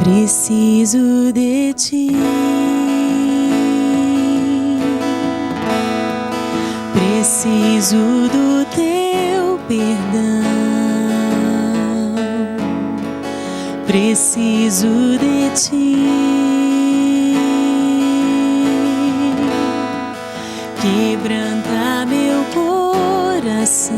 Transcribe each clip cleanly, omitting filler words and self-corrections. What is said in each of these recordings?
Preciso de ti. Preciso do teu perdão. Preciso de ti. Quebranta meu coração.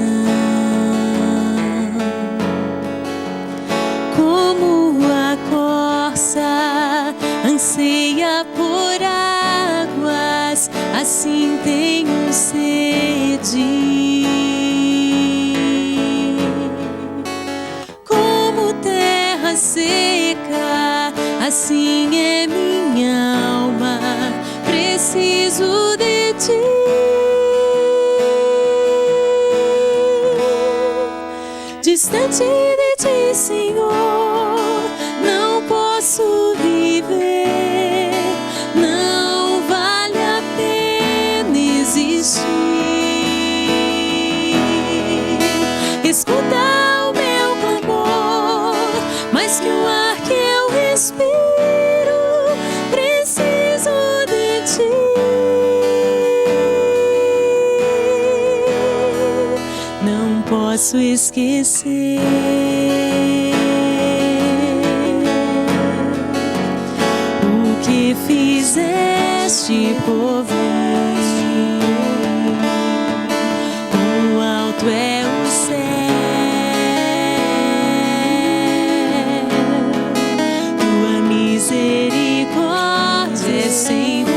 Como a corça anseia por águas, assim tenho sede. Como terra seca, assim é minha alma. Preciso de ti. Distante de ti, Senhor, não posso viver. Não vale a pena existir. Escuta o meu clamor, mais que o ar que eu respiro. Preciso de ti. Não posso esquecer o que fizeste por mim. O alto é o céu, tua misericórdia é sem fim.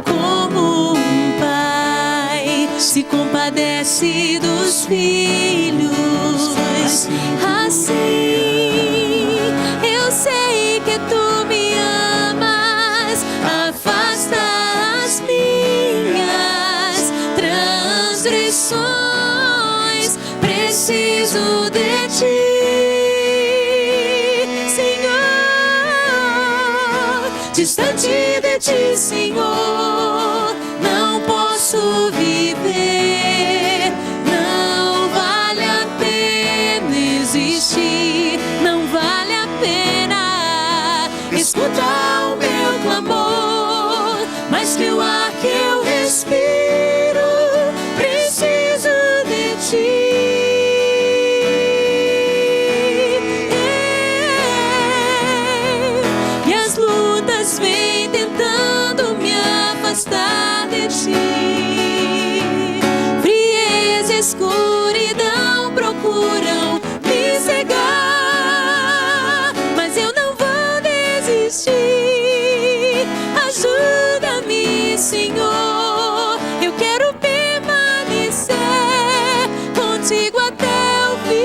Como um pai se compadece dos filhos, assim eu sei que tu me amas. Afasta as minhas transgressões. Preciso de ti, Senhor. Distante de ti, Senhor, não posso viver. Não vale a pena existir. Não vale a pena. Escuta o meu clamor, mais que o ar que eu respiro. Preciso de ti. E as lutas vêm tentando me afastar de ti. Frieza e escuridão procuram me cegar, mas eu não vou desistir. Ajuda-me, Senhor. Eu quero permanecer contigo até o fim.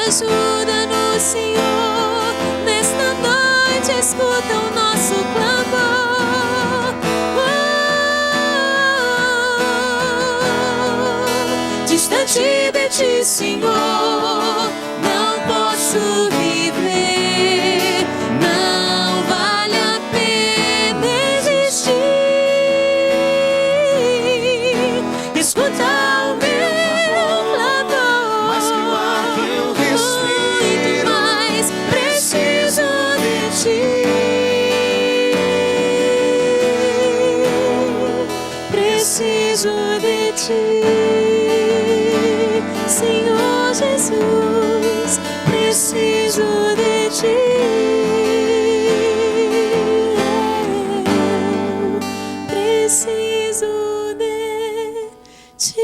Ajuda-nos, Senhor. Nesta noite escuta o nosso clamor. Distante de ti, Senhor, não posso viver. Não vale a pena existir. Escuta o meu clamor, mais que o ar que eu respiro. mais preciso de ti. Preciso de ti, Senhor Jesus. Preciso de ti. Preciso de ti.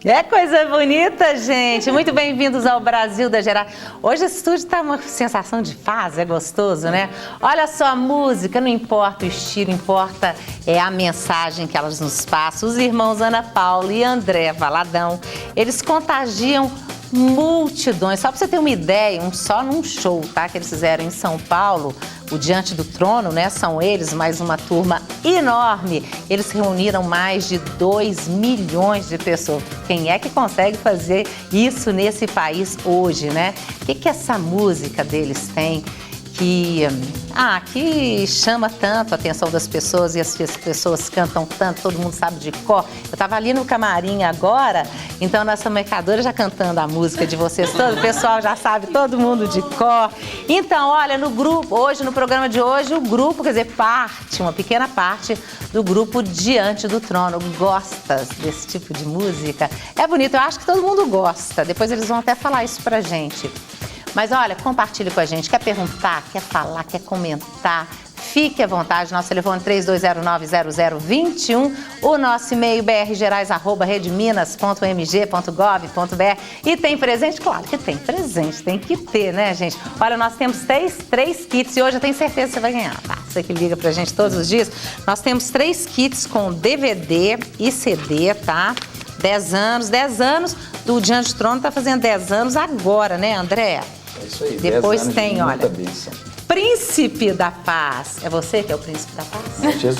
É coisa bonita, gente. Muito bem-vindos ao Brasil da Gerar. Hoje esse estúdio está uma sensação de paz, é gostoso, né? Olha só, a música, não importa o estilo, importa a mensagem que elas nos passam. Os irmãos Ana Paula e André Valadão, eles contagiam multidões. Só para você ter uma ideia, só num show, tá? Que eles fizeram em São Paulo, o Diante do Trono, né? São eles, mais uma turma enorme. Eles reuniram mais de 2 milhões de pessoas. Quem é que consegue fazer isso nesse país hoje, né? O que essa música deles tem que chama tanto a atenção das pessoas e as pessoas cantam tanto, todo mundo sabe de cor. Eu estava ali no camarim agora, então nossa mercadora já cantando a música de vocês todos, o pessoal já sabe, todo mundo de cor. Então, olha, no grupo, hoje, no programa de hoje, o grupo, quer dizer, uma pequena parte do grupo Diante do Trono. Gosta desse tipo de música? É bonito, eu acho que todo mundo gosta. Depois eles vão até falar isso pra gente. Mas olha, compartilhe com a gente, quer perguntar, quer falar, quer comentar, fique à vontade, nosso telefone 3209-0021, o nosso e-mail brgerais@redminas.mg.gov.br. E tem presente? Claro que tem presente, tem que ter, né, gente? Olha, nós temos três kits e hoje eu tenho certeza que você vai ganhar, tá? Você que liga pra gente todos os dias. Nós temos 3 kits com DVD e CD, tá? 10 anos do Diante do Trono, tá fazendo 10 anos agora, né, André? É isso aí. Depois tem, olha, bênção. Príncipe da Paz. É você que é o Príncipe da Paz? Jesus.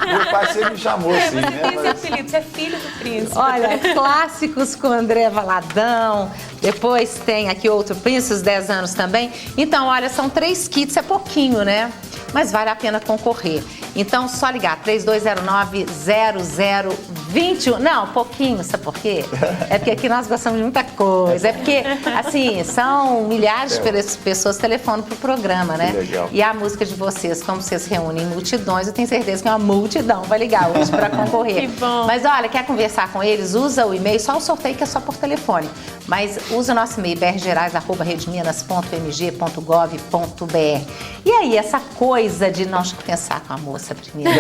Meu pai sempre me chamou assim, né? Esse apelido, você é filho do príncipe. Olha, clássicos com André Valadão. Depois tem aqui outro Príncipe, os 10 anos também. Então, olha, são 3 kits, é pouquinho, né? Mas vale a pena concorrer. Então, só ligar, 3209-0021. Não, pouquinho, sabe por quê? É porque aqui nós gostamos de muita coisa. É porque, assim, são milhares de pessoas telefonando pro programa, né? Legal. E a música de vocês, como vocês reúnem multidões, eu tenho certeza que uma multidão vai ligar hoje para concorrer. Que bom. Mas olha, quer conversar com eles? Usa o e-mail, só o sorteio que é só por telefone. Mas usa o nosso e-mail, brgerais@redminas.mg.gov.br. E aí, essa coisa de nós pensar com a moça primeiro.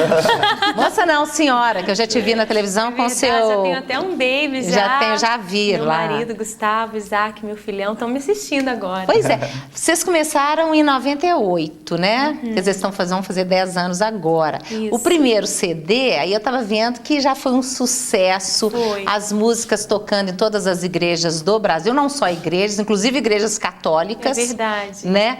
Moça não, senhora, que eu já te vi na televisão com o seu... Já tenho até um baby já. Já vi meu lá. Meu marido, Gustavo, Isaac, meu filhão, estão me assistindo agora. Pois é. Vocês começaram em 98, né? Quer dizer, vão fazer 10 anos agora. Isso. O primeiro CD, aí eu tava vendo que já foi um sucesso. Foi. As músicas tocando em todas as igrejas do Brasil, não só igrejas, inclusive igrejas católicas. É verdade. Né?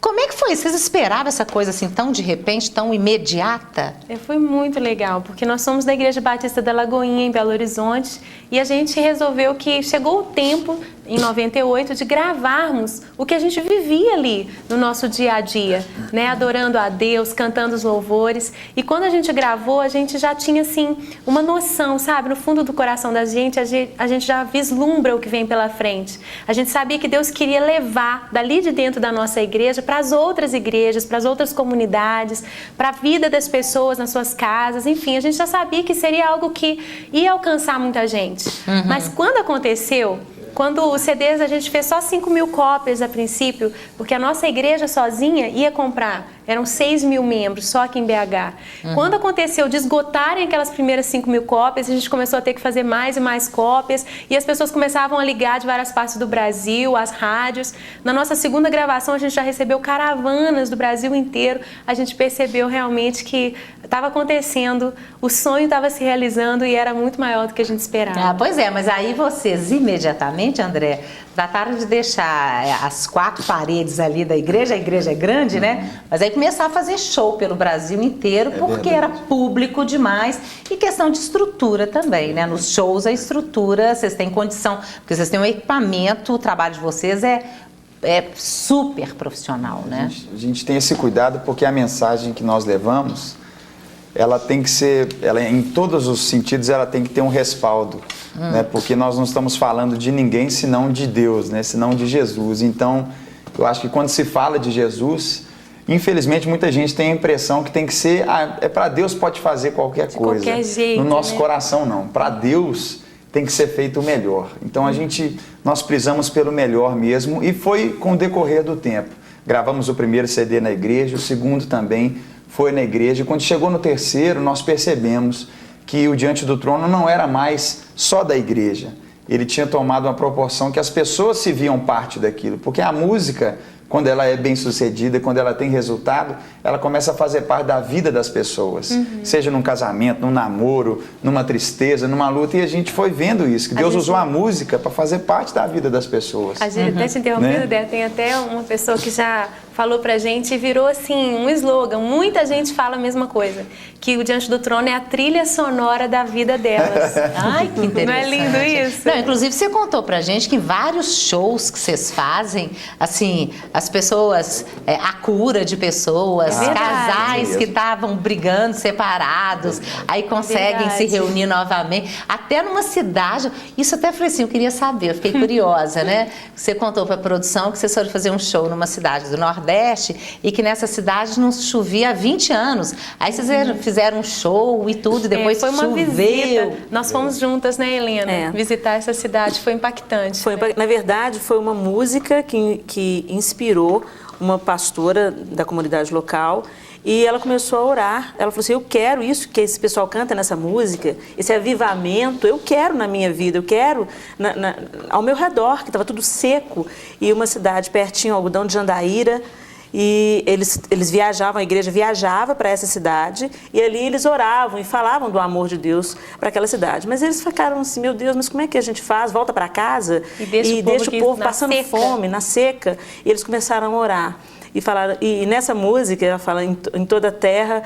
Como é que foi? Vocês esperavam essa coisa assim tão de repente, tão imediata? Foi muito legal, porque nós somos da Igreja Batista da Lagoinha, em Belo Horizonte, e a gente resolveu que chegou o tempo, em 98, de gravarmos o que a gente vivia ali no nosso dia a dia, né? Adorando a Deus, cantando os louvores. E quando a gente gravou, a gente já tinha, assim, uma noção, sabe? No fundo do coração da gente, a gente já vislumbra o que vem pela frente. A gente sabia que Deus queria levar dali de dentro da nossa igreja para as outras igrejas, para as outras comunidades, para a vida das pessoas nas suas casas, enfim, a gente já sabia que seria algo que ia alcançar muita gente. Mas quando aconteceu, quando os CDs a gente fez só 5.000 cópias a princípio, porque a nossa igreja sozinha ia comprar, eram 6.000 membros só aqui em BH. Quando aconteceu de esgotarem aquelas primeiras 5.000 cópias, a gente começou a ter que fazer mais e mais cópias e as pessoas começavam a ligar de várias partes do Brasil, as rádios. Na nossa segunda gravação a gente já recebeu caravanas do Brasil inteiro. A gente percebeu realmente que estava acontecendo, o sonho estava se realizando e era muito maior do que a gente esperava. Pois é, mas aí vocês imediatamente, André, trataram de deixar as 4 paredes ali da igreja, a igreja é grande, né? Mas aí começar a fazer show pelo Brasil inteiro, porque era público demais e questão de estrutura também, né? Nos shows a estrutura, vocês têm condição, porque vocês têm um equipamento, o trabalho de vocês é super profissional, né? A gente tem esse cuidado porque a mensagem que nós levamos, ela tem que ser, em todos os sentidos, ela tem que ter um respaldo, né? Porque nós não estamos falando de ninguém senão de Deus, né? Senão de Jesus. Então, eu acho que quando se fala de Jesus, infelizmente muita gente tem a impressão que tem que ser, para Deus pode fazer qualquer coisa. Qualquer jeito, no nosso né? coração não. Para Deus tem que ser feito o melhor. Então nós prisamos pelo melhor mesmo e foi com o decorrer do tempo. Gravamos o primeiro CD na igreja, o segundo também foi na igreja. E quando chegou no terceiro, nós percebemos que o Diante do Trono não era mais só da igreja. Ele tinha tomado uma proporção que as pessoas se viam parte daquilo, porque a música quando ela é bem-sucedida, quando ela tem resultado, ela começa a fazer parte da vida das pessoas. Seja num casamento, num namoro, numa tristeza, numa luta. E a gente foi vendo isso, que Deus usou a música para fazer parte da vida das pessoas. A gente até te interrompendo, Né? tem até uma pessoa que já falou pra gente e virou assim um slogan. Muita gente fala a mesma coisa, que o Diante do Trono é a trilha sonora da vida delas. Ai, que interessante. Não é lindo isso? Não, inclusive você contou pra gente que em vários shows que vocês fazem, assim, as pessoas, a cura de pessoas, Verdade. casais Mesmo. que estavam brigando separados, aí conseguem se Verdade. reunir novamente, até numa cidade. Isso até falei assim, eu queria saber, eu fiquei curiosa, né? Você contou pra produção que vocês foram fazer um show numa cidade do Nordeste e que nessa cidade não chovia há 20 anos. Aí vocês fizeram um show e tudo, e depois foi uma choveu. visita. Nós fomos juntas, né, Helena? É. Visitar essa cidade, foi impactante. Na verdade, foi uma música que inspirou uma pastora da comunidade local e ela começou a orar. Ela falou assim, eu quero isso que esse pessoal canta nessa música, esse avivamento, eu quero na minha vida, eu quero ao meu redor, que estava tudo seco. E uma cidade pertinho, Algodão de Jandaíra, e eles viajavam, a igreja viajava para essa cidade e ali eles oravam e falavam do amor de Deus para aquela cidade. Mas eles ficaram assim, meu Deus, mas como é que a gente faz? Volta para casa E deixa o povo o povo passando na seca. fome, na seca. E eles começaram a orar. E falaram, e nessa música ela fala, em toda a terra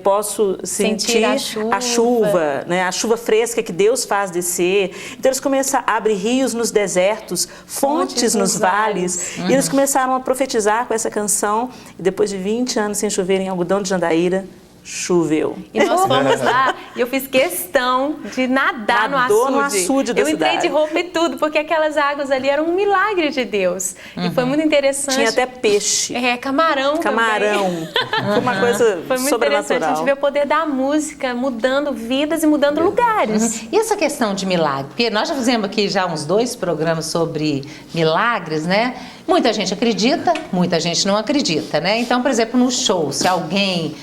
posso sentir a chuva, né? A chuva fresca que Deus faz descer. Então eles começaram a abrir rios nos desertos, fontes nos vales. E eles começaram a profetizar com essa canção. E depois de 20 anos sem chover em Algodão de Jandaíra, choveu. E nós fomos lá e eu fiz questão de nadar Nadou no açude. da Eu entrei cidade. de roupa e tudo, porque aquelas águas ali eram um milagre de Deus. E foi muito interessante. Tinha até peixe. Camarão Camarão. também. Foi uma coisa Foi muito interessante a gente ver o poder da música mudando vidas e mudando lugares. E essa questão de milagre? Porque nós já fizemos aqui já uns 2 programas sobre milagres, né? Muita gente acredita, muita gente não acredita, né? Então, por exemplo, no show, se alguém...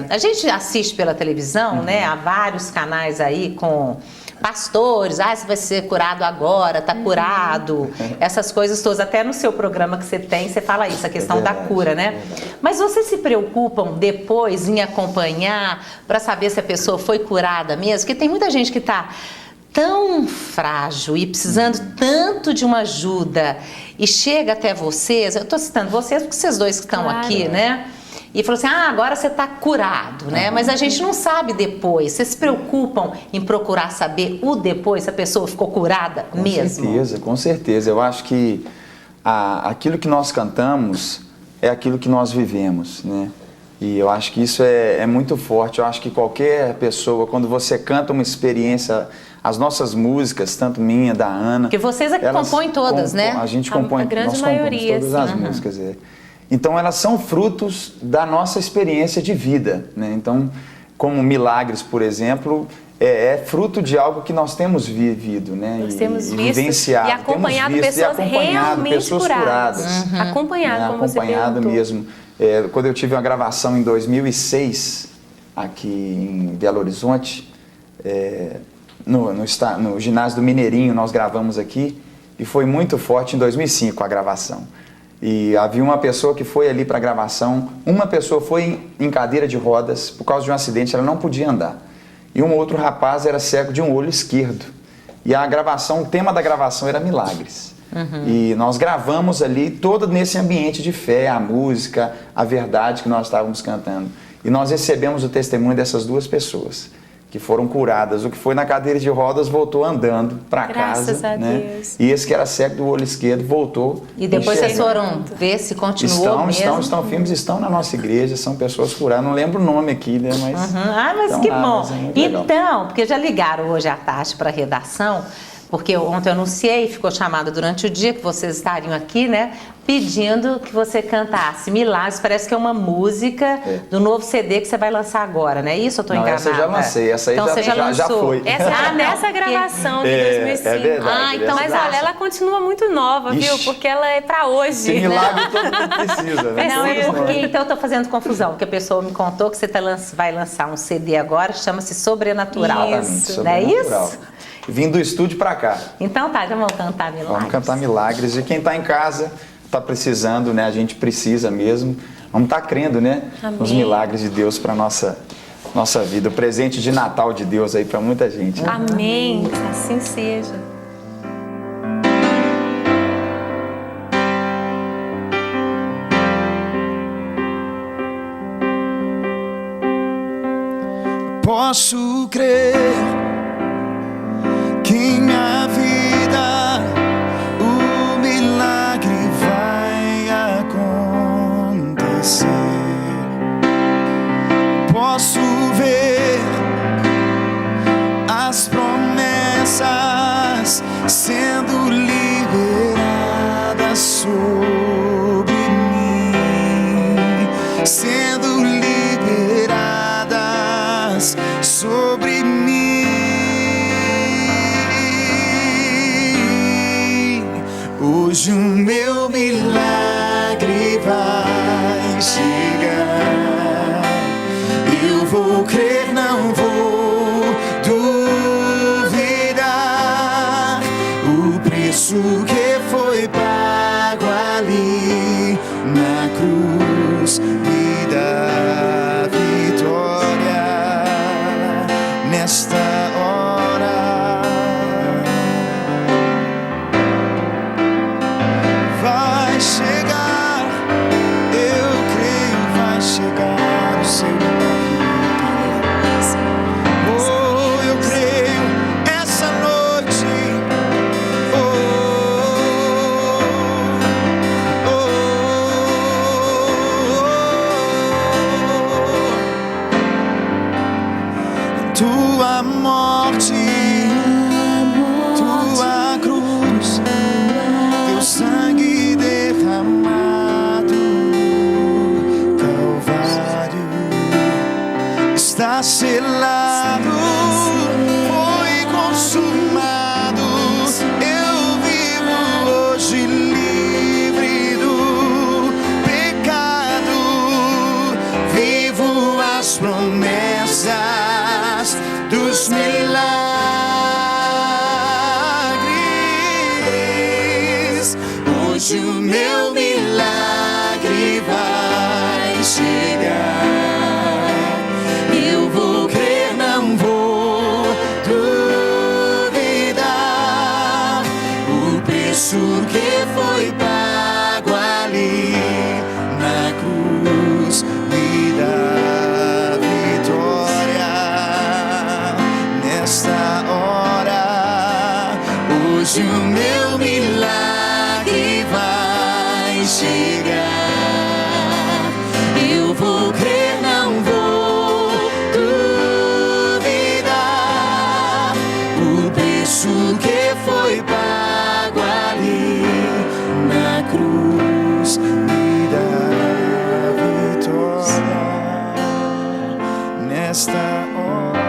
a gente assiste pela televisão, né? Há vários canais aí com pastores, você vai ser curado agora, tá curado, essas coisas todas. Até no seu programa que você tem, você fala isso, a questão da cura, né? Mas vocês se preocupam depois em acompanhar para saber se a pessoa foi curada mesmo? Porque tem muita gente que está tão frágil e precisando tanto de uma ajuda e chega até vocês, eu estou citando vocês porque vocês dois que estão Claro. aqui, né? E falou assim, agora você está curado, né? Mas a gente não sabe depois. Vocês se preocupam em procurar saber o depois, se a pessoa ficou curada mesmo? Com certeza. Eu acho que aquilo que nós cantamos é aquilo que nós vivemos, né? E eu acho que isso é muito forte. Eu acho que qualquer pessoa, quando você canta uma experiência, as nossas músicas, tanto minha, da Ana... Porque vocês é que compõem todas, né? A gente compõe, A grande nós compomos maioria, todas sim. as músicas. Então, elas são frutos da nossa experiência de vida, né? Então, como Milagres, por exemplo, é fruto de algo que nós temos vivido, né? Nós temos visto vivenciado, e acompanhado temos visto, pessoas realmente pessoas curadas. Acompanhado, Né? como você Acompanhado perguntou. mesmo. Quando eu tive uma gravação em 2006, aqui em Belo Horizonte, no ginásio do Mineirinho, nós gravamos aqui, e foi muito forte em 2005 a gravação. E havia uma pessoa que foi ali para a gravação, uma pessoa foi em cadeira de rodas, por causa de um acidente, ela não podia andar. E um outro rapaz era cego de um olho esquerdo. E a gravação, o tema da gravação era Milagres. E nós gravamos ali todo nesse ambiente de fé, a música, a verdade que nós estávamos cantando. E nós recebemos o testemunho dessas 2 pessoas que foram curadas. O que foi na cadeira de rodas voltou andando para casa. Graças a né? Deus. E esse que era cego do olho esquerdo voltou. E depois vocês enxergando. foram ver se continuou mesmo? Estão firmes, estão na nossa igreja, são pessoas curadas. Não lembro o nome aqui, né? Mas Mas estão que lá, bom. mas é muito legal. Então, porque já ligaram hoje à tarde para a redação, porque ontem eu anunciei, ficou chamada durante o dia que vocês estariam aqui, né? Pedindo que você cantasse Milagres. Parece que é uma música do novo CD que você vai lançar agora, né? Isso eu estou enganada? Essa eu já lancei, essa aí então, você já já foi. Nessa gravação de 2005. É verdade. então, Mas olha, ela continua muito nova, viu? Ixi. Porque ela é pra hoje. Esse milagre todo mundo precisa, né? Não, é Precisa. porque então eu tô fazendo confusão, porque a pessoa me contou que você vai lançar um CD agora, chama-se Sobrenatural. Isso. Não é Sobrenatural. isso? Vim do estúdio para cá. Então tá, já vamos cantar Milagres. Vamos cantar Milagres. E quem está em casa, está precisando, né? A gente precisa mesmo. Vamos estar crendo, né? Amém. Nos milagres de Deus para nossa vida. O presente de Natal de Deus aí para muita gente. Amém. Assim seja. Posso crer que em minha vida o milagre vai acontecer. Posso ver as promessas sendo liberadas sobre mim, sendo liberadas sobre mim. Hoje o meu milagre vai chegar. Eu vou crer, não vou duvidar. O preço que foi pago ali na cruz me dá vitória nesta hora. Vai chegar, eu creio, vai chegar o seu milagre. Oh, eu creio essa noite. Oh, oh, oh. Tua morte, tua cruz, teu sangue derramado, Calvário, está selado, foi consumado. Eu vivo hoje livre do pecado, vivo as promessas dos milagres. Hoje o meu milagre vai chegar. Eu vou crer, não vou duvidar. O preço que foi pago ali na cruz me dá vitória nesta hora. Hoje o meu milagre vai chegar. Eu vou crer, não vou duvidar. O preço que foi pago ali na cruz me dá vitória nesta hora.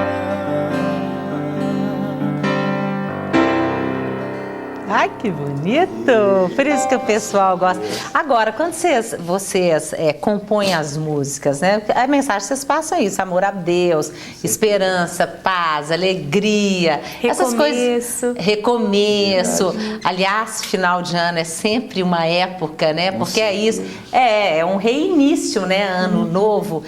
Ai, que bonito! Por isso que o pessoal gosta. Agora, quando vocês compõem as músicas, né? A mensagem vocês passam isso: amor a Deus, esperança, paz, alegria, essas coisas. Recomeço. Aliás, final de ano é sempre uma época, né? Porque é isso, é um reinício, né? Ano novo.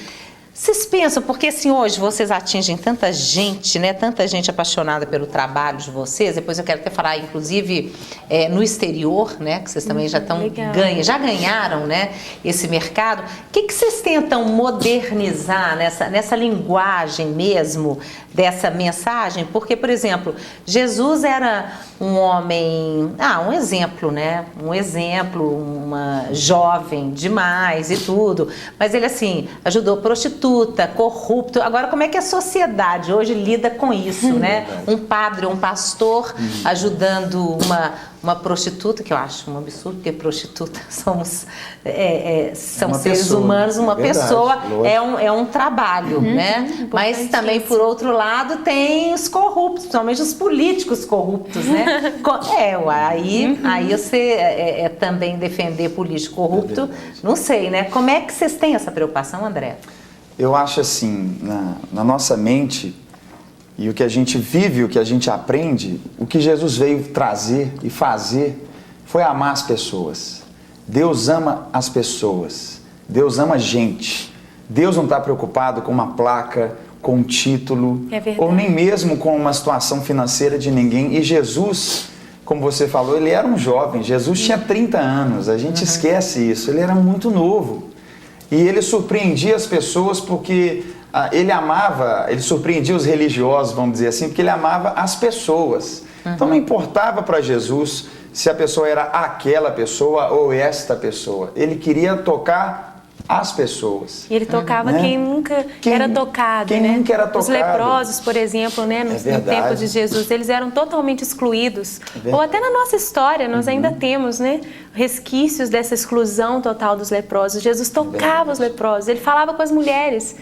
Vocês pensam, porque assim, hoje vocês atingem tanta gente, né? Tanta gente apaixonada pelo trabalho de vocês. Depois eu quero até falar, inclusive, no exterior, né? Que vocês também já já ganharam, né? Esse mercado. O que vocês tentam modernizar nessa linguagem mesmo dessa mensagem? Porque, por exemplo, Jesus era um homem, um exemplo, né? Um exemplo, uma jovem demais e tudo. Mas ele, assim, ajudou prostituta, corrupto. Agora, como é que a sociedade hoje lida com isso, né? Um padre, um pastor ajudando uma prostituta, que eu acho um absurdo, porque prostituta são seres pessoa, humanos, uma verdade, pessoa, lógico. é um trabalho, né? Mas também, por outro lado, tem os corruptos, principalmente os políticos corruptos, né? Aí você também defender político corrupto, não sei, né? Como é que vocês têm essa preocupação, André? Eu acho assim, na nossa mente, e o que a gente vive, o que a gente aprende, o que Jesus veio trazer e fazer foi amar as pessoas. Deus ama as pessoas, Deus ama a gente. Deus não está preocupado com uma placa, com um título, ou nem mesmo com uma situação financeira de ninguém. E Jesus, como você falou, ele era um jovem. Jesus tinha 30 anos, a gente esquece isso. Ele era muito novo. E ele surpreendia as pessoas porque ele surpreendia os religiosos, vamos dizer assim, porque ele amava as pessoas. Então não importava para Jesus se a pessoa era aquela pessoa ou esta pessoa. Ele queria tocar as pessoas. E ele tocava quem nunca era tocado, quem né? nunca era tocado. Os leprosos, por exemplo, né? No tempo de Jesus, eles eram totalmente excluídos. Ou até na nossa história, nós ainda temos, né? Resquícios dessa exclusão total dos leprosos. Jesus tocava os leprosos, ele falava com as mulheres,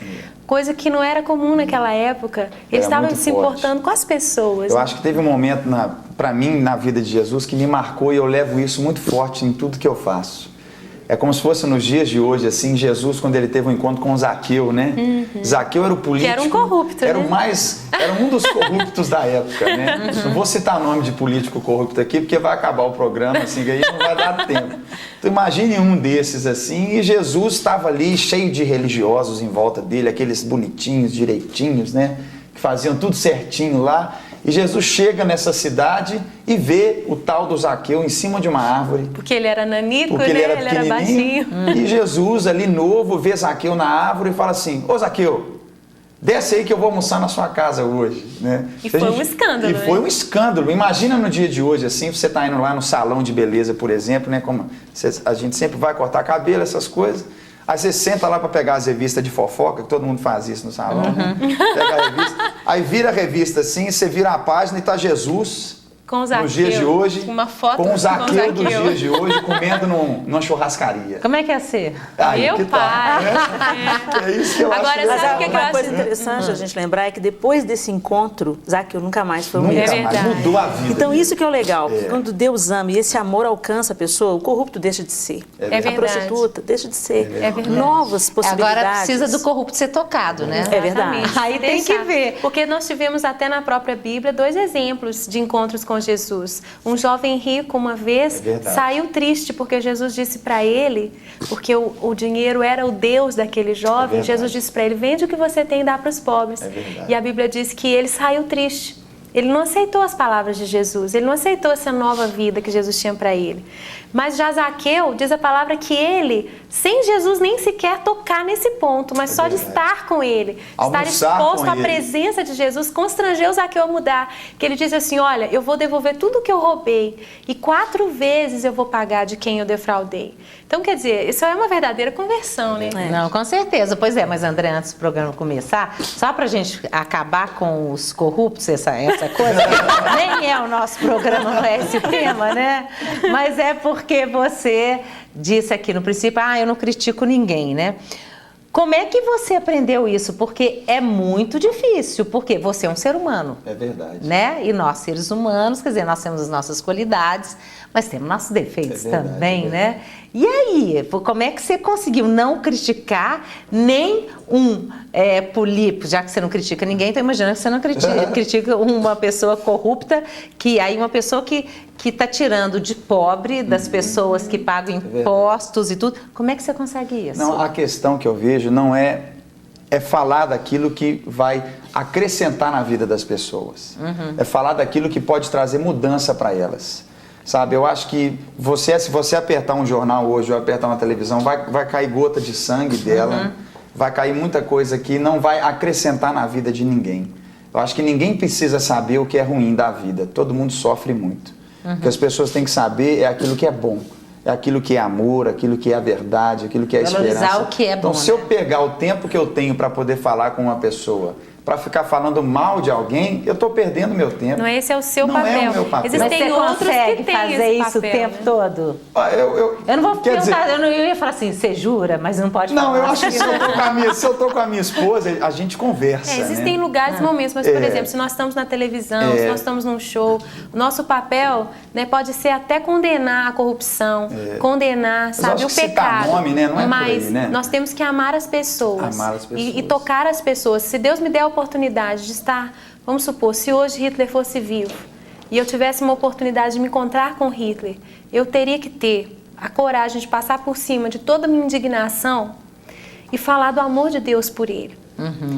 coisa que não era comum naquela época. Ele estava se importando com as pessoas. Eu acho que teve um momento, para mim, na vida de Jesus, que me marcou e eu levo isso muito forte em tudo que eu faço. É como se fosse nos dias de hoje, assim, Jesus, quando ele teve um encontro com Zaqueu, né? Zaqueu era o político. Que era um corrupto, era né? Era um dos corruptos da época, né? Não vou citar nome de político corrupto aqui, porque vai acabar o programa, assim, que aí não vai dar tempo. Então imagine um desses, assim, e Jesus estava ali cheio de religiosos em volta dele, aqueles bonitinhos, direitinhos, né? Que faziam tudo certinho lá. E Jesus chega nessa cidade e vê o tal do Zaqueu em cima de uma árvore. Porque ele era nanico, porque né? Ele era baixinho. E Jesus, ali novo, vê Zaqueu na árvore e fala assim: ô Zaqueu, desce aí que eu vou almoçar na sua casa hoje. Né? E foi um escândalo, E foi um escândalo. Imagina no dia de hoje, assim, você está indo lá no salão de beleza, por exemplo, né? Como a gente sempre vai cortar cabelo, essas coisas. Aí você senta lá para pegar as revistas de fofoca, que todo mundo faz isso no salão, né? Pega a revista, aí vira a revista assim, você vira a página e tá Jesus com o Zaqueu, nos dias de hoje, uma foto com o Zaqueu dos dias de hoje, comendo numa churrascaria. Como é que ia ser? Aí, Meu pai! É isso que eu Agora, acho. sabe o que eu Uma acho coisa interessante a gente lembrar é que depois desse encontro, Zaqueu nunca mais foi o mesmo. Nunca mais, mudou a vida. Então isso que é o legal, porque quando Deus ama e esse amor alcança a pessoa, o corrupto deixa de ser. verdade. A prostituta deixa de ser. verdade. Novas possibilidades. Agora precisa do corrupto ser tocado, né? É verdade. Exatamente. Aí tem que ver. Porque nós tivemos até na própria Bíblia 2 exemplos de encontros com Jesus. Um jovem rico, uma vez, saiu triste porque Jesus disse para ele, porque o dinheiro era o Deus daquele jovem, Jesus disse para ele: vende o que você tem e dá para os pobres. E a Bíblia diz que ele saiu triste. Ele não aceitou as palavras de Jesus, ele não aceitou essa nova vida que Jesus tinha para ele. Mas já Zaqueu, diz a palavra que ele, sem Jesus nem sequer tocar nesse ponto, mas só de estar com ele, estar exposto à presença de Jesus, constrangeu Zaqueu a mudar. Que ele diz assim: olha, eu vou devolver tudo o que eu roubei e 4 vezes eu vou pagar de quem eu defraudei. Então, quer dizer, isso é uma verdadeira conversão, né? Não, com certeza. Pois é, mas André, antes do programa começar, só pra gente acabar com os corruptos, essa coisa, nem é o nosso programa, não é esse tema, né? Mas é porque você disse aqui no princípio: eu não critico ninguém, né? Como é que você aprendeu isso? Porque é muito difícil, porque você é um ser humano. É verdade. Né? E nós, seres humanos, quer dizer, nós temos as nossas qualidades, mas temos nossos defeitos também, né? E aí, como é que você conseguiu não criticar nem um político, já que você não critica ninguém, então imagina que você não critica uma pessoa corrupta, que aí uma pessoa que está tirando de pobre das pessoas que pagam impostos e tudo. Como é que você consegue isso? Não, a questão que eu vejo não é falar daquilo que vai acrescentar na vida das pessoas. É falar daquilo que pode trazer mudança para elas. Sabe, eu acho que se você apertar um jornal hoje ou apertar uma televisão, vai cair gota de sangue dela, vai cair muita coisa que não vai acrescentar na vida de ninguém. Eu acho que ninguém precisa saber o que é ruim da vida, todo mundo sofre muito. O que as pessoas têm que saber é aquilo que é bom, é aquilo que é amor, aquilo que é a verdade, aquilo que é a esperança. Valorizar o que é bom. Então, se eu pegar o tempo que eu tenho para poder falar com uma pessoa, para ficar falando mal de alguém, eu estou perdendo meu tempo. Não, esse é o seu papel. Não é o meu papel. Existem Mas você outros consegue que têm fazer esse isso papel, o tempo todo? Eu não vou perguntar, dizer, eu ia falar assim: você jura, mas não pode falar. Não, eu acho que se eu tô com a minha esposa, a gente conversa. Existem lugares e momentos, mas, por exemplo, se nós estamos na televisão, se nós estamos num show, o nosso papel, né, pode ser até condenar a corrupção, condenar, sabe, o pecado. Nome, né? Não é mas por aí, né? nós temos que amar as pessoas. Amar as pessoas. E tocar as pessoas. Se Deus me der a oportunidade de estar, vamos supor, se hoje Hitler fosse vivo e eu tivesse uma oportunidade de me encontrar com Hitler, eu teria que ter a coragem de passar por cima de toda a minha indignação e falar do amor de Deus por ele.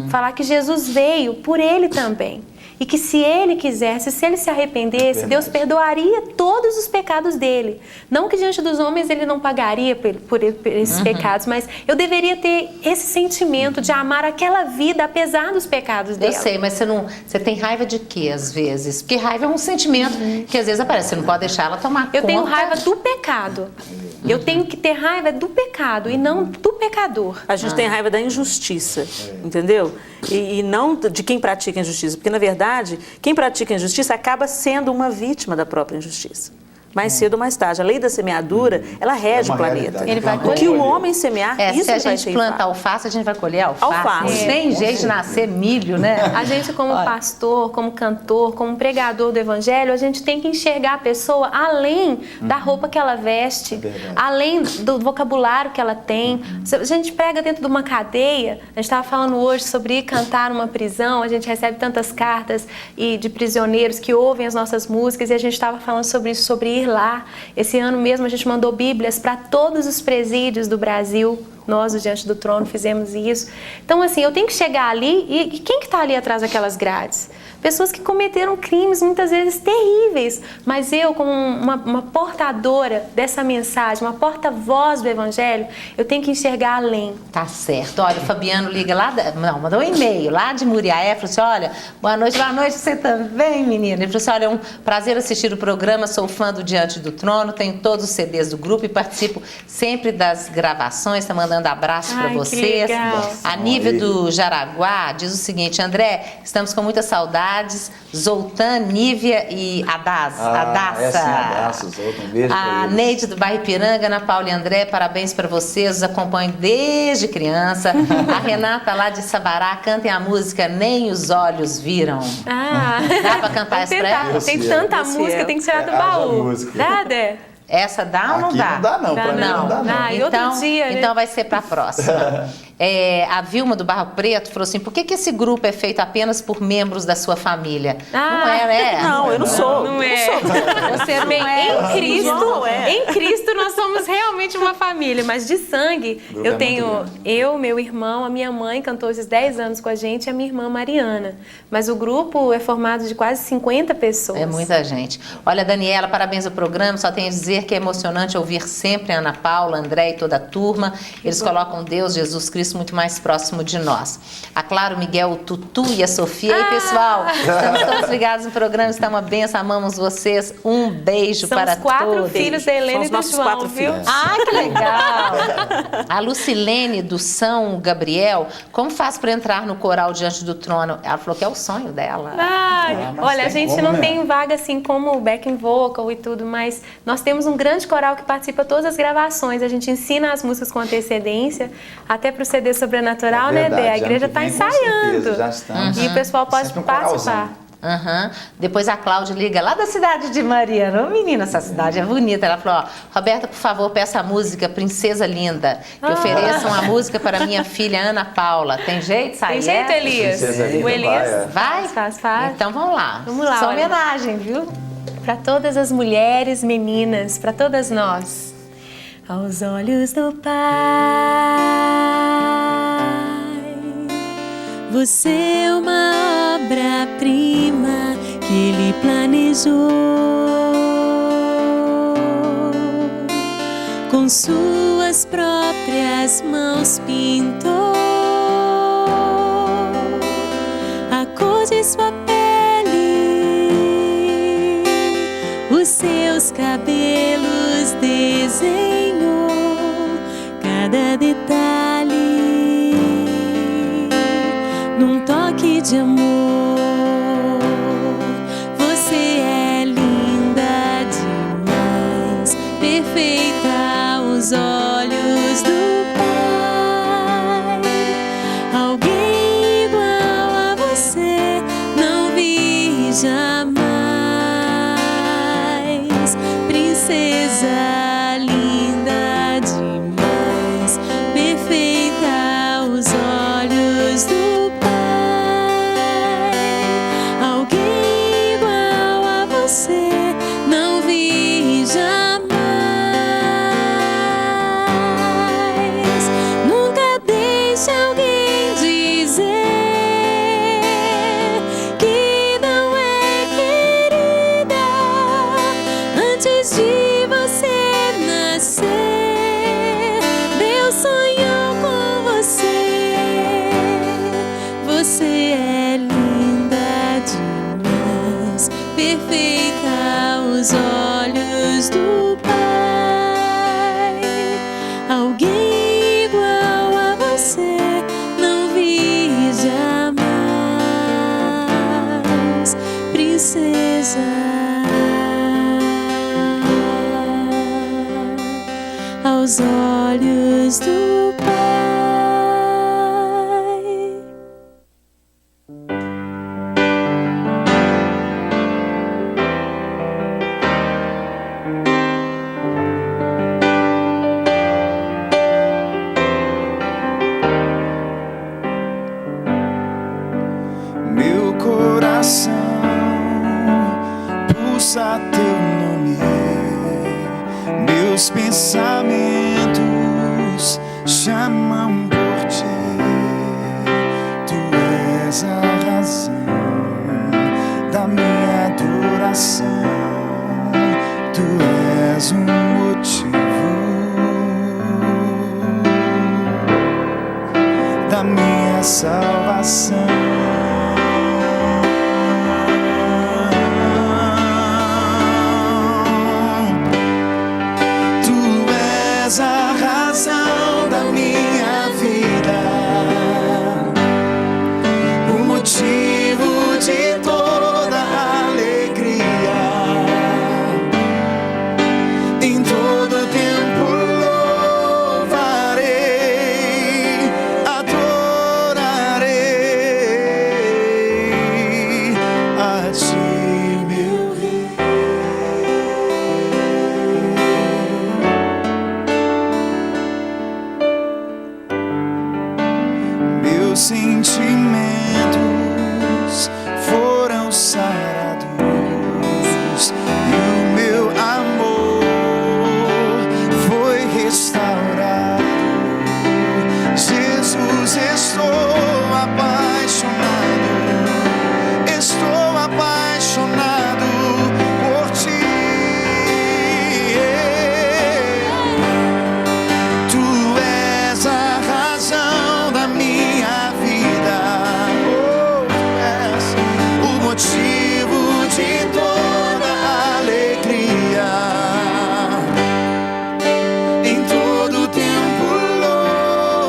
Falar que Jesus veio por ele também. E que se ele quisesse, se ele se arrependesse, Deus perdoaria todos os pecados dele. Não que diante dos homens ele não pagaria por esses pecados, mas eu deveria ter esse sentimento de amar aquela vida apesar dos pecados dela. Eu sei, mas você tem raiva de quê às vezes? Porque raiva é um sentimento que às vezes aparece, você não pode deixar ela tomar conta. Eu tenho raiva do pecado. Eu tenho que ter raiva do pecado e não do pecador. A gente tem raiva da injustiça, entendeu? E não de quem pratica a injustiça, porque na verdade, quem pratica a injustiça acaba sendo uma vítima da própria injustiça. Mais cedo ou mais tarde. A lei da semeadura, ela rege o planeta. Ele vai O que o homem semear, isso se a ele vai gente planta alface, a gente vai colher alface. Alface. Não tem jeito de nascer milho, né? A gente, como pastor, como cantor, como pregador do evangelho, a gente tem que enxergar a pessoa além da roupa que ela veste, além do vocabulário que ela tem. Se a gente prega dentro de uma cadeia, a gente estava falando hoje sobre ir cantar numa prisão, a gente recebe tantas cartas de prisioneiros que ouvem as nossas músicas e a gente estava falando sobre isso, sobre ir lá. Esse ano mesmo a gente mandou bíblias para todos os presídios do Brasil. Nós, Diante do Trono, fizemos isso. Então, assim, eu tenho que chegar ali e quem que está ali atrás daquelas grades? Pessoas que cometeram crimes muitas vezes terríveis, mas eu, como uma portadora dessa mensagem, uma porta-voz do Evangelho, eu tenho que enxergar além. Tá certo. Olha, o Fabiano liga lá, mandou um e-mail lá de Muriaé, falou assim, olha, boa noite você também, menina. Ele falou assim, olha, é um prazer assistir o programa, sou fã do Diante do Trono, tenho todos os CDs do grupo e participo sempre das gravações, tá mandando abraço para vocês. Legal. A Nívia do Jaraguá diz o seguinte, André, estamos com muitas saudades, Zoltan, Nívia e Adassa. Adassa, Zoltan, um beijo pra A eles. Neide do bairro Ipiranga, Ana Paula e André, parabéns para vocês, os acompanho desde criança. A Renata lá de Sabará, cantem a música Nem os Olhos Viram. Dá pra cantar essa pra ela? Tem tanta música, tem que tirar do baú. Dá, Dé? Essa dá ou não Aqui dá? não dá não, pra mim não dá não. E outro dia, né? Então vai ser para a próxima. A Vilma do Barro Preto falou assim, por que esse grupo é feito apenas por membros da sua família? Não é, né? Não, eu não sou. Não é. Você não Bem, é. em Cristo nós somos realmente uma família, mas de sangue grupo eu é tenho muito eu, meu irmão, a minha mãe cantou esses 10 anos com a gente e a minha irmã Mariana. Mas o grupo é formado de quase 50 pessoas. É muita gente. Olha, Daniela, parabéns ao programa. Só tenho a dizer que é emocionante ouvir sempre a Ana Paula, André e toda a turma. Eles colocam Deus, Jesus Cristo, muito mais próximo de nós. A Claro, o Miguel, o Tutu e a Sofia. E aí, pessoal, estamos todos ligados no programa. Está uma benção, amamos vocês. Um beijo São para os 4 todos. filhos da Helena São os e do nossos João, 4 viu? filhos. Ah, que legal! A Lucilene do São Gabriel, como faz para entrar no coral Diante do Trono? Ela falou que é o sonho dela. Ai, mas olha, a tem gente como, não né? tem vaga assim como backing vocal e tudo, mas nós temos um grande coral que participa de todas as gravações. A gente ensina as músicas com antecedência, até para o CD Sobrenatural, né, Dé? A igreja está ensaiando. Já estamos. E o pessoal pode Sempre um coralzão. participar. Depois a Cláudia liga lá da cidade de Mariana. Ô, menina, essa cidade é bonita. Ela falou, ó, Roberta, por favor, peça a música Princesa Linda, que ofereçam a música para minha filha Ana Paula. Tem jeito, sai? Tem jeito, Elias? Princesa Linda, O Elias Vai? faz. Então vamos lá. Vamos lá, Só olha. homenagem, viu? Para todas as mulheres, meninas, para todas nós. Aos olhos do Pai, você é uma obra-prima que Ele planejou. Com suas próprias mãos pintou a cor de sua pele, os seus cabelos desenhou cada detalhe num toque de amor. Você é linda demais, perfeita aos olhos do Pai. Alguém igual a você não vi jamais. Princesa linda demais, perfeita aos olhos do Pai. coração pulsa teu nome, meus pensamentos chamam por ti. Tu és a razão da minha adoração, tu és um motivo da minha salvação. A razão da minha vida, o motivo de toda alegria. Em todo tempo louvarei, adorarei a ti, meu Rei. Sentimentos foram sarados e o meu amor foi restaurado. Jesus, estou apaixonado por ti. Tu és a razão da minha vida, o motivo de toda alegria. Em todo tempo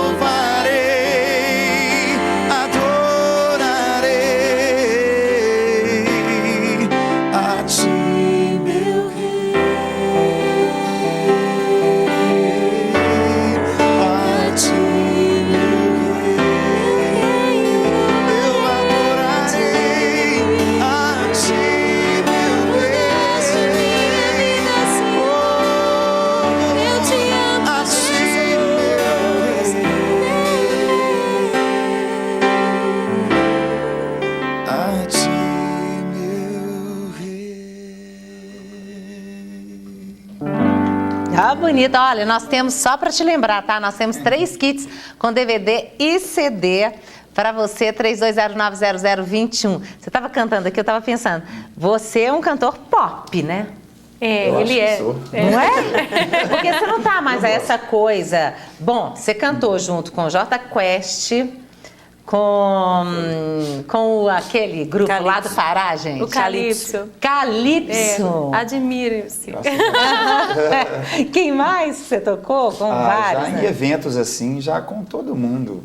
louvarei, adorarei a ti, meu Rei, a ti, meu Rei. Eu adorarei a ti, meu Rei. Eu te amo, A ti, meu Rei. A ti, meu Rei. Ah, bonita. Olha, nós temos, só para te lembrar, tá? Nós temos 3 kits com DVD e CD para você, 32090021. Você estava cantando aqui, eu estava pensando, você é um cantor pop, né? É, Eu acho ele que é. sou. Não é? Porque você não tá mais a essa coisa. Bom, você cantou junto com o Jota Quest, com aquele grupo lá Calypso. do Pará, gente. O Calypso. Calypso. Admire-se. Quem mais você tocou? Com vários, já em né? eventos assim, já com todo mundo.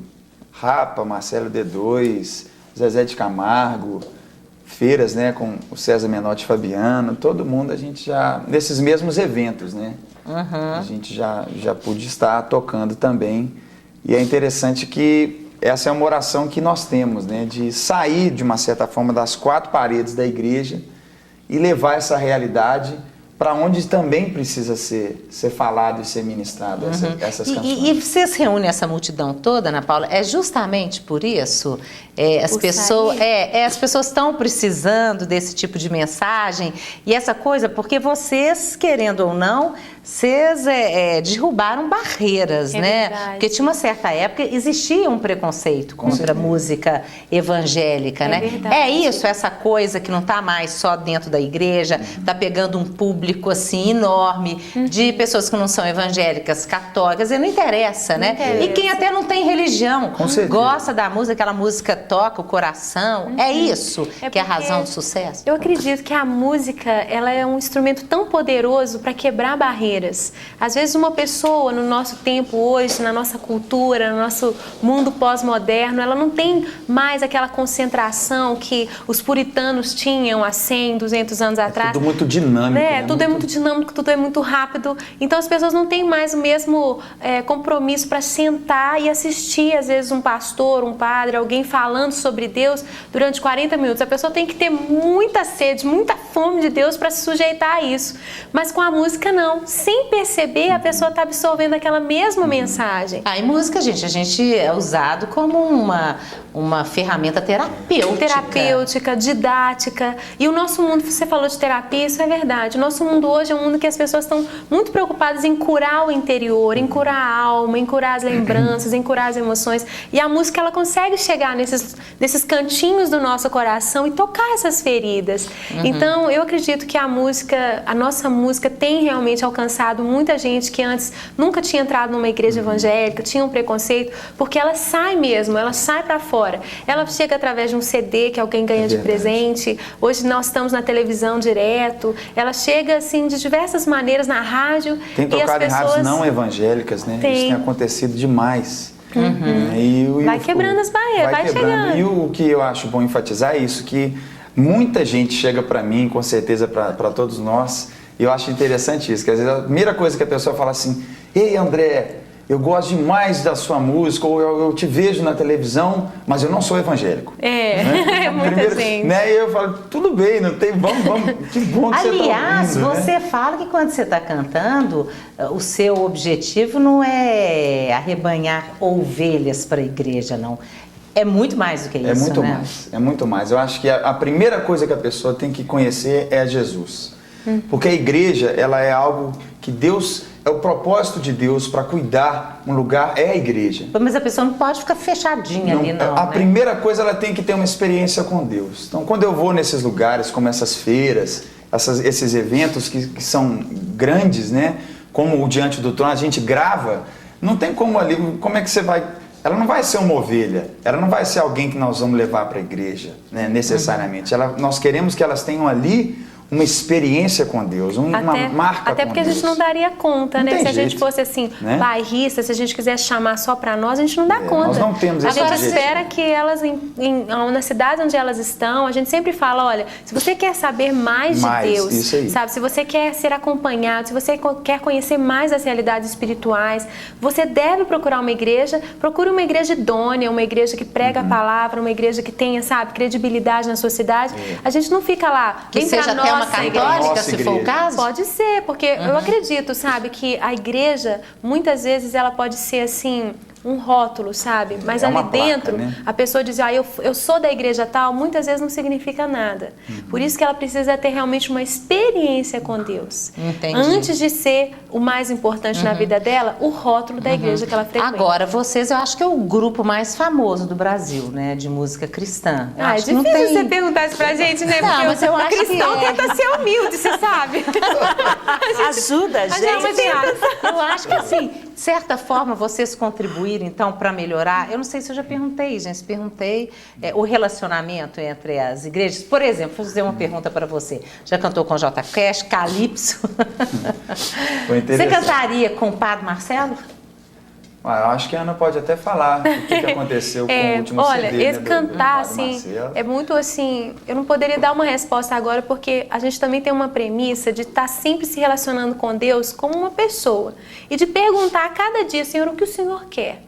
Rapa, Marcelo D2, Zezé de Camargo, feiras, né, com o César Menotti e Fabiano, todo mundo a gente já, nesses mesmos eventos, né, a gente já pôde estar tocando também. E é interessante que essa é uma oração que nós temos, né, de sair de uma certa forma das 4 paredes da igreja e levar essa realidade para onde também precisa ser falado e ser ministrado essas canções. E vocês reúnem essa multidão toda, Ana Paula, é justamente por isso? As Por pessoas sair? as pessoas estão precisando desse tipo de mensagem e essa coisa, porque vocês, querendo ou não, vocês derrubaram barreiras, É né? verdade. Porque tinha uma certa época, existia um preconceito contra a música evangélica, É né? verdade. É isso, essa coisa que não está mais só dentro da igreja, está pegando um público assim enorme de pessoas que não são evangélicas, católicas, e não interessa, né? interessa. E quem até não tem religião, Com certeza. gosta da música, aquela música toca o coração, é isso É que é a porque razão do sucesso. Eu acredito que a música, ela é um instrumento tão poderoso para quebrar barreiras. Às vezes uma pessoa no nosso tempo hoje, na nossa cultura, no nosso mundo pós-moderno, ela não tem mais aquela concentração que os puritanos tinham há 100, 200 anos atrás. Tudo muito dinâmico, né? Tudo é muito dinâmico, tudo é muito rápido. Então as pessoas não têm mais o mesmo compromisso para sentar e assistir, às vezes, um pastor, um padre, alguém falando sobre Deus durante 40 minutos. A pessoa tem que ter muita sede, muita fome de Deus para se sujeitar a isso. Mas com a música, não. sem perceber, a pessoa está absorvendo aquela mesma mensagem. E música, gente, a gente é usado como uma ferramenta Terapêutica, didática. E o nosso mundo, você falou de terapia, isso é verdade. O nosso mundo hoje é um mundo que as pessoas estão muito preocupadas em curar o interior, em curar a alma, em curar as lembranças, em curar as emoções. E a música, ela consegue chegar nesses cantinhos do nosso coração e tocar essas feridas. Então, eu acredito que a nossa música tem realmente alcançado muita gente que antes nunca tinha entrado numa igreja evangélica, tinha um preconceito, porque ela sai mesmo, ela sai para fora. Ela chega através de um CD que alguém ganha de presente. Hoje nós estamos na televisão direto. Ela chega assim de diversas maneiras na rádio. Tem tocado em rádios não evangélicas, né? Isso tem acontecido demais. Vai quebrando as barreiras, vai chegando. E o que eu acho bom enfatizar é isso, que muita gente chega para mim, com certeza para todos nós, e eu acho interessante isso, que às vezes a primeira coisa que a pessoa fala assim: ei, André, eu gosto demais da sua música, ou eu te vejo na televisão, mas eu não sou evangélico. Né? É muita gente. Né? E eu falo, tudo bem, não tem, vamos, que bom que você está ouvindo. Aliás, você fala que quando você está cantando, o seu objetivo não é arrebanhar ovelhas para a igreja, não. É muito mais do que isso, É muito né? mais, é muito mais. Eu acho que a primeira coisa que a pessoa tem que conhecer é Jesus. Porque a igreja, ela é algo que Deus, é o propósito de Deus para cuidar um lugar, é a igreja. Mas a pessoa não pode ficar fechadinha ali, não. A primeira coisa, ela tem que ter uma experiência com Deus. Então, quando eu vou nesses lugares, como essas feiras, esses eventos que são grandes, né? Como o Diante do Trono, a gente grava, não tem como ali, como é que você vai... Ela não vai ser uma ovelha, ela não vai ser alguém que nós vamos levar para a igreja, né, necessariamente. Nós queremos que elas tenham ali uma experiência com Deus, uma marca até com porque Deus. A gente não daria conta, né? Se a gente fosse assim, bairrista, se a gente quisesse chamar só para nós, a gente não dá conta. Nós não temos esse Agora objetivo. espera que elas, na cidade onde elas estão, a gente sempre fala, olha, se você quer saber mais de Deus, isso aí. sabe? Se você quer ser acompanhado, se você quer conhecer mais das realidades espirituais, você deve procurar uma igreja, procure uma igreja idônea, uma igreja que prega a palavra, uma igreja que tenha, sabe, credibilidade na sua cidade. A gente não fica lá, que seja até uma católica, se for o caso? Pode ser, porque eu acredito, sabe, que a igreja, muitas vezes, ela pode ser assim, um rótulo, sabe? Mas ali dentro, placa, né? a pessoa diz, eu sou da igreja tal, muitas vezes não significa nada. Por isso que ela precisa ter realmente uma experiência com Deus. Entendi. Antes de ser o mais importante na vida dela, o rótulo da igreja que ela frequenta. Agora, vocês, eu acho que é o grupo mais famoso do Brasil, né? De música cristã. É difícil você perguntar isso pra gente, né? Não, porque mas eu acho cristão que tenta ser humilde, você sabe? Ajuda a gente. Eu acho que, assim, de certa forma, vocês contribuíram, então, para melhorar. Eu não sei se eu já perguntei, gente. Perguntei o relacionamento entre as igrejas. Por exemplo, vou fazer uma pergunta para você. Já cantou com J Quest, Calypso? Foi interessante. Você cantaria com o Padre Marcelo? Eu acho que a Ana pode até falar o que aconteceu com o último olha, CD, esse né, cantar, do Padre assim, Marcelo. é muito assim, eu não poderia dar uma resposta agora, porque a gente também tem uma premissa de estar sempre se relacionando com Deus como uma pessoa. E de perguntar a cada dia, Senhor, o que o Senhor quer?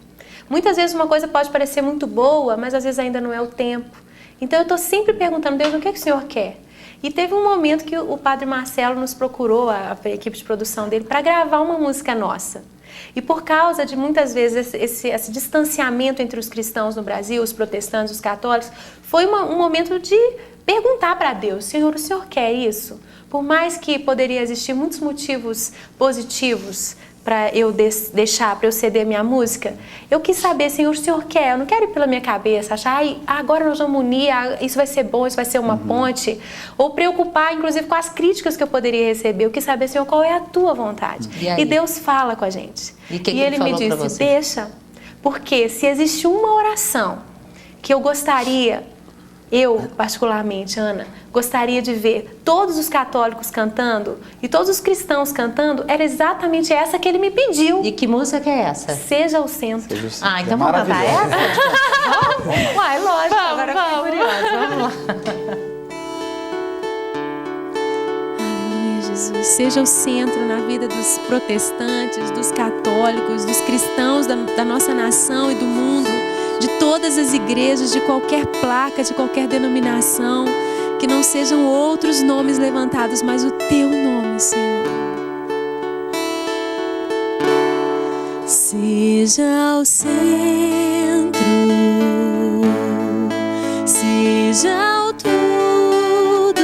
Muitas vezes uma coisa pode parecer muito boa, mas às vezes ainda não é o tempo. Então eu estou sempre perguntando, Deus, o que o Senhor quer? E teve um momento que o Padre Marcelo nos procurou, a equipe de produção dele, para gravar uma música nossa. E por causa de muitas vezes esse distanciamento entre os cristãos no Brasil, os protestantes, os católicos, foi um momento de perguntar para Deus, Senhor, o Senhor quer isso? Por mais que poderia existir muitos motivos positivos para eu deixar, para eu ceder minha música, eu quis saber, Senhor, o Senhor quer? Eu não quero ir pela minha cabeça, achar, agora nós vamos unir, isso vai ser bom, isso vai ser uma ponte, ou preocupar, inclusive, com as críticas que eu poderia receber. Eu quis saber, Senhor, qual é a tua vontade? E Deus fala com a gente. E ele me disse, deixa, porque se existe uma oração que eu gostaria, eu, particularmente, Ana, gostaria de ver todos os católicos cantando e todos os cristãos cantando, era exatamente essa que ele me pediu. E que música que é essa? Seja o Centro. Seja o Centro. Então vamos cantar essa? Uai, lógico, agora eu fiquei curiosa. Vamos lá. Aleluia, Jesus. Seja o centro na vida dos protestantes, dos católicos, dos cristãos da nossa nação e do mundo, de todas as igrejas, de qualquer placa, de qualquer denominação, que não sejam outros nomes levantados, mas o teu nome, Senhor. Seja o centro, seja o tudo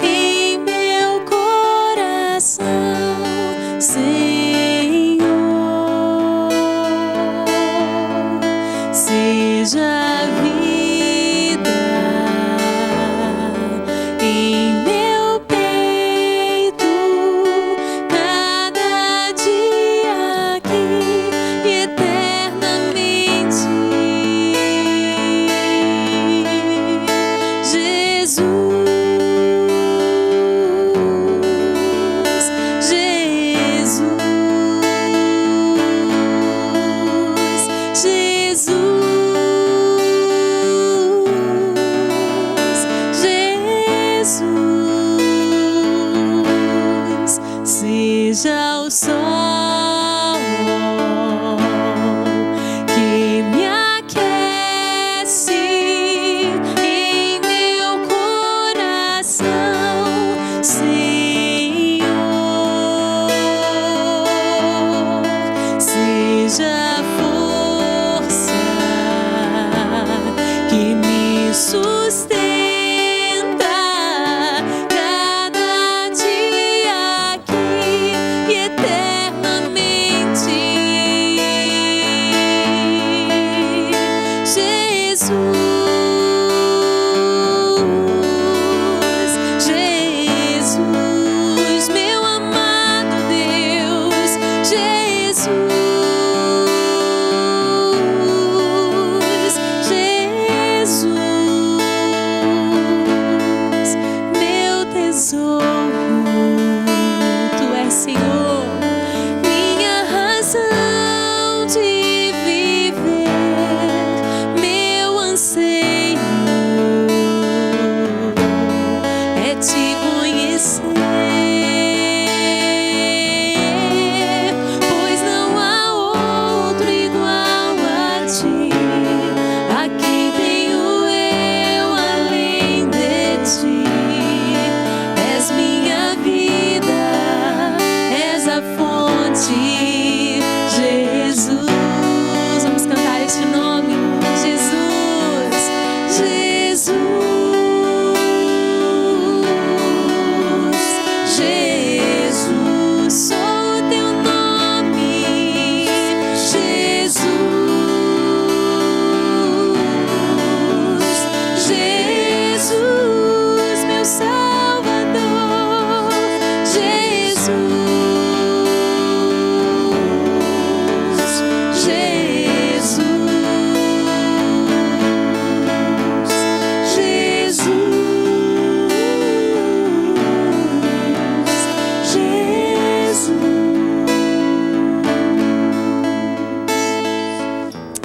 em meu coração, Senhor. Seja a vida em meu peito, cada dia aqui e eternamente. Jesus, Jesus, Jesus, Jesus. Seja o sol que me aquece em meu coração, Senhor. Seja a força que me sustenta cada dia aqui e eternamente. Jesus, Jesus, meu amado Deus, Jesus, Jesus, meu tesouro, Tu és, Senhor, minha razão de viver, meu anseio é Te conhecer, pois não há outro igual a Ti, a quem tenho eu além de Ti. És minha vida, és a fonte, Jesus. Vamos cantar este nome, Jesus, Jesus, Jesus. Sou o Teu nome, Jesus, Jesus, meu Salvador, Jesus, Jesus, Jesus,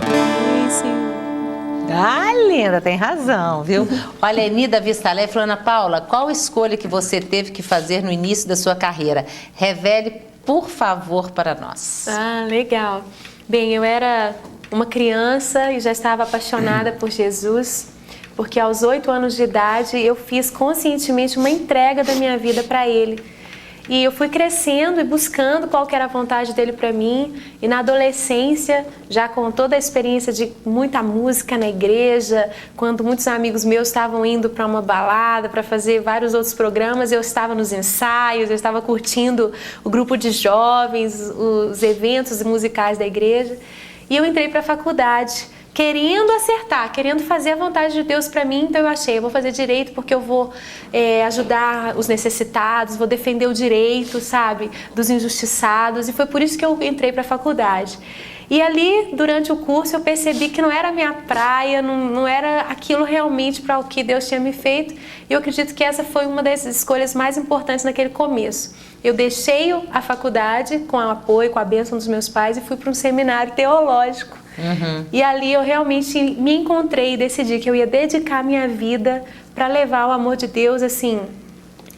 Amém, Senhor. Ah, linda, tem razão, viu? Olha, Enida Vistalé falou: Ana Paula, qual escolha que você teve que fazer no início da sua carreira? Revele, por favor, para nós. Ah, legal. Bem, eu era uma criança e já estava apaixonada por Jesus, porque aos 8 anos de idade eu fiz conscientemente uma entrega da minha vida para Ele. E eu fui crescendo e buscando qual que era a vontade dele para mim. E na adolescência, já com toda a experiência de muita música na igreja, quando muitos amigos meus estavam indo para uma balada, para fazer vários outros programas, eu estava nos ensaios, eu estava curtindo o grupo de jovens, os eventos musicais da igreja. E eu entrei para a faculdade, querendo acertar, querendo fazer a vontade de Deus para mim. Então eu achei, eu vou fazer direito porque eu vou ajudar os necessitados, vou defender o direito, sabe, dos injustiçados. E foi por isso que eu entrei para a faculdade. E ali, durante o curso, eu percebi que não era a minha praia, não era aquilo realmente para o que Deus tinha me feito. E eu acredito que essa foi uma das escolhas mais importantes naquele começo. Eu deixei a faculdade com o apoio, com a bênção dos meus pais e fui para um seminário teológico. E ali eu realmente me encontrei e decidi que eu ia dedicar minha vida para levar o amor de Deus, assim,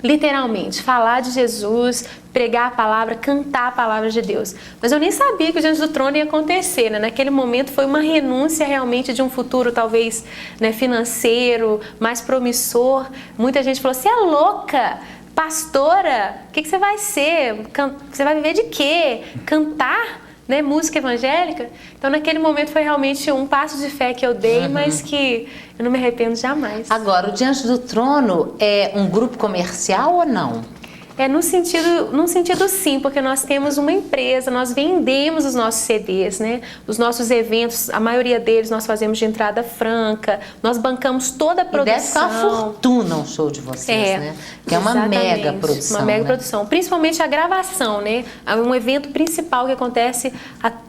literalmente, falar de Jesus, pregar a palavra, cantar a palavra de Deus. Mas eu nem sabia que o Diante do Trono ia acontecer, né? Naquele momento foi uma renúncia realmente de um futuro talvez, né, financeiro, mais promissor. Muita gente falou: você é louca, pastora, o que você vai ser? Você vai viver de quê? Cantar? né, música evangélica. Então, naquele momento foi realmente um passo de fé que eu dei, mas que eu não me arrependo jamais. Agora, o Diante do Trono é um grupo comercial ou não? É num sentido sim, porque nós temos uma empresa, nós vendemos os nossos CDs, né? Os nossos eventos, a maioria deles nós fazemos de entrada franca, nós bancamos toda a produção. E deve ficar uma fortuna um show de vocês, né? Que é uma mega produção. Uma mega né? produção, principalmente a gravação, né? É um evento principal que acontece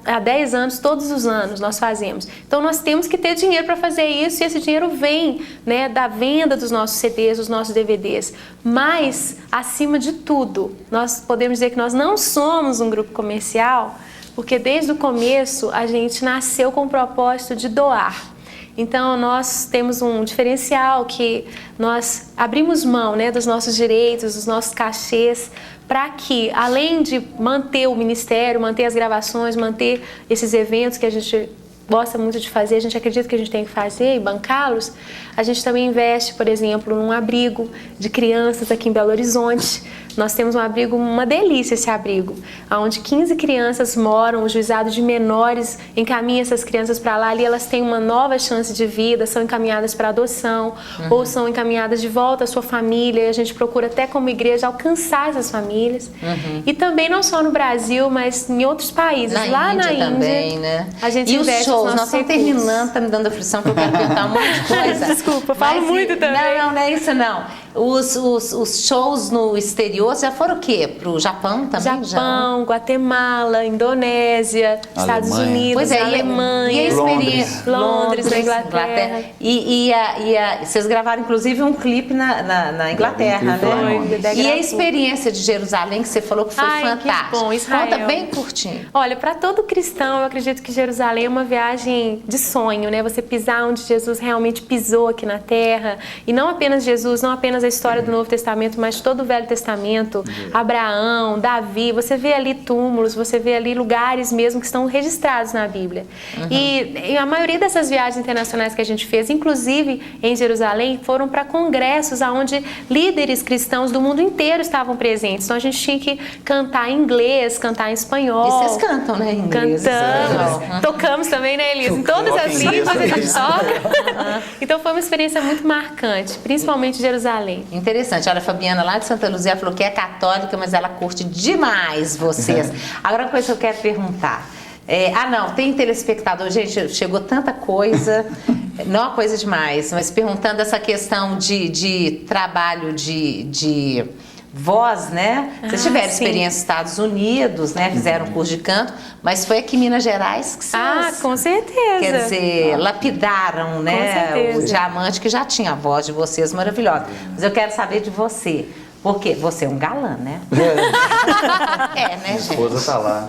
há 10 anos, todos os anos nós fazemos. Então nós temos que ter dinheiro para fazer isso e esse dinheiro vem, né, da venda dos nossos CDs, dos nossos DVDs. Mas, acima de tudo, nós podemos dizer que nós não somos um grupo comercial, porque desde o começo a gente nasceu com o propósito de doar. Então nós temos um diferencial que nós abrimos mão, né, dos nossos direitos, dos nossos cachês, para que, além de manter o ministério, manter as gravações, manter esses eventos que a gente gosta muito de fazer, a gente acredita que a gente tem que fazer e bancá-los, a gente também investe, por exemplo, num abrigo de crianças aqui em Belo Horizonte. Nós temos um abrigo, uma delícia esse abrigo, onde 15 crianças moram, o juizado de menores encaminha essas crianças para lá, ali elas têm uma nova chance de vida, são encaminhadas para adoção, ou são encaminhadas de volta à sua família, e a gente procura até como igreja alcançar essas famílias. E também não só no Brasil, mas em outros países, lá na Índia também, né? A gente e os investe shows, os nós estamos recursos. terminando, tá me dando aflição que eu quero perguntar um monte de coisa. Desculpa, falo muito também. Não é isso não. Os shows no exterior já foram o quê? Pro Japão também? Japão, Guatemala, Indonésia, Estados Alemanha. Unidos, Pois é, Alemanha, e a experiência? Londres, na Inglaterra. Vocês gravaram inclusive um clipe na Inglaterra, Foi, né? foi. E a experiência de Jerusalém que você falou que foi fantástica. Que bom, Israel. Conta bem curtinho. Olha, para todo cristão, eu acredito que Jerusalém é uma viagem de sonho, né? Você pisar onde Jesus realmente pisou aqui na Terra. E não apenas Jesus, não apenas a história do Novo Testamento, mas todo o Velho Testamento, Abraão, Davi. Você vê ali túmulos, você vê ali lugares mesmo que estão registrados na Bíblia. E a maioria dessas viagens internacionais que a gente fez, inclusive em Jerusalém, foram para congressos onde líderes cristãos do mundo inteiro estavam presentes. Então a gente tinha que cantar em inglês, cantar em espanhol. E vocês cantam, né, em inglês? Cantamos. Tocamos também, né, Elisa? Em todas as línguas a gente toca. Então foi uma experiência muito marcante, principalmente em Jerusalém. Interessante. Olha, a Fabiana lá de Santa Luzia falou que é católica, mas ela curte demais vocês. Agora, uma coisa que eu quero perguntar. Tem telespectador. Gente, chegou tanta coisa, não é uma coisa demais, mas perguntando essa questão de trabalho de voz, né? Vocês tiveram experiência nos Estados Unidos, né? Fizeram um curso de canto, mas foi aqui em Minas Gerais que vocês... com certeza. Quer dizer, lapidaram, né? certeza. O diamante que já tinha a voz de vocês maravilhosa. Mas eu quero saber de você. Porque você é um galã, né? Né, Minha gente? esposa tá lá.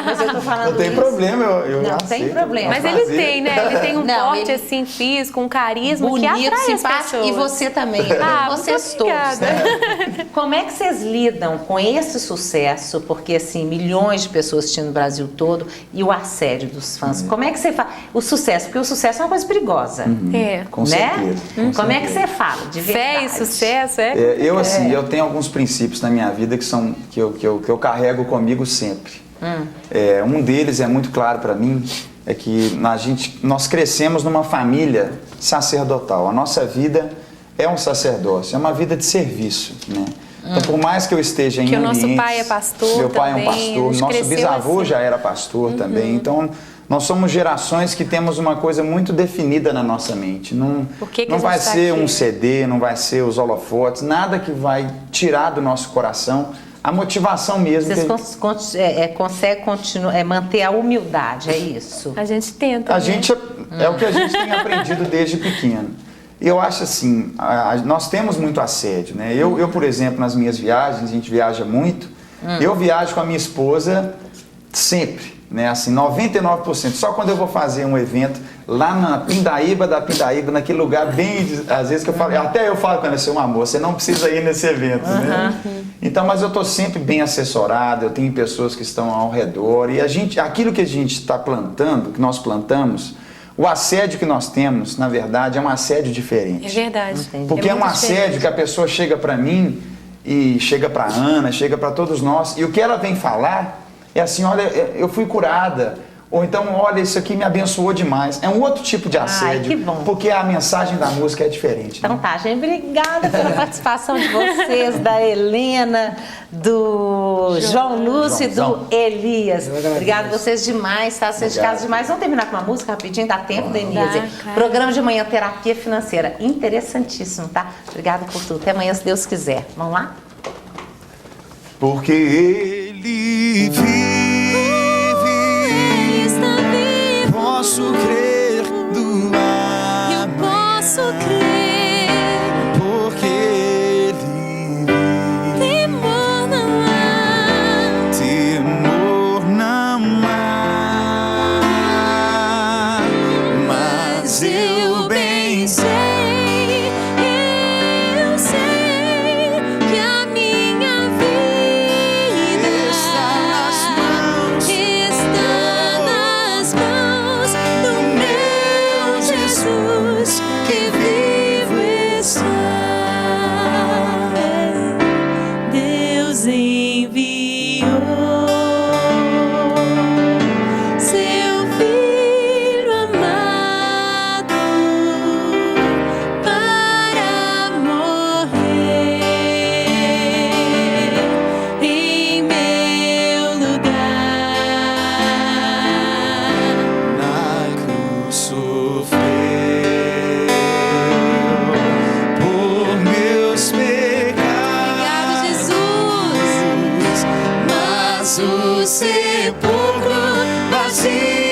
Mas eu tô falando Não tem isso. problema, eu Não tem aceito. problema. Mas Vou ele fazer. tem, né? Ele tem um Não, porte ele- assim físico, um carisma que Bonito, atrai as simpático. pessoas. E você também. Vocês muito todos. obrigada. Né? Como é que vocês lidam com esse sucesso? Porque, assim, milhões de pessoas assistindo no Brasil todo e o assédio dos fãs. Como é que você faz? O sucesso, porque o sucesso é uma coisa perigosa. Com né? certeza. com Como é que certeza. você fala? De Fé verdade. e sucesso, é? Eu tenho alguns princípios na minha vida que eu carrego comigo sempre. Um deles é muito claro para mim, é que nós crescemos numa família sacerdotal. A nossa vida é um sacerdócio, é uma vida de serviço, né? Então, por mais que eu esteja em Que o nosso ambientes, pai é pastor meu pai também, é um a pastor, gente nosso cresceu bisavô assim. já era pastor também. Então, nós somos gerações que temos uma coisa muito definida na nossa mente. Não que não a vai gente tá ser aqui? um CD, não vai ser os holofotes, nada que vai tirar do nosso coração a motivação mesmo. Vocês conseguem manter a humildade, é isso? A gente tenta. A né? gente é o que a gente tem aprendido desde pequeno. E eu acho assim, nós temos muito assédio, né? Eu, por exemplo, nas minhas viagens, a gente viaja muito, eu viajo com a minha esposa sempre, né? Assim, 99%. Só quando eu vou fazer um evento lá na Pindaíba da Pindaíba, naquele lugar bem, às vezes que eu falo, até eu falo com ela, seu amor, você não precisa ir nesse evento, né? Então, mas eu estou sempre bem assessorado, eu tenho pessoas que estão ao redor, e aquilo que a gente está plantando, que nós plantamos, o assédio que nós temos, na verdade, é um assédio diferente. É verdade. Porque é um muito assédio diferente. que a pessoa chega para mim, e chega para Ana, chega para todos nós, e o que ela vem falar É assim, olha, eu fui curada. Ou então, olha, isso aqui me abençoou demais. É um outro tipo de assédio. que bom. Porque a mensagem da música é diferente. Então Né? tá, gente, obrigada pela participação de vocês, da Helena, do João Lúcio e do Joãozão. Elias. Obrigada a vocês demais, tá? Vocês de casa demais. Vamos terminar com uma música rapidinho, dá tempo, Denise? claro. Programa de manhã, Terapia Financeira. Interessantíssimo, tá? Obrigada por tudo. Até amanhã, se Deus quiser. Vamos lá? Porque Ele vive, posso crer do Eu posso crer, porque Ele vive, temor não há. temor não há, mas eu bem sei. Eu sei que a minha vida Está nas mãos do meu Jesus que vivo está. Deus enviou seu Filho amado para morrer em meu lugar. Na cruz sofreu por meus Obrigado, pecados, Jesus. mas o sepulcro vazio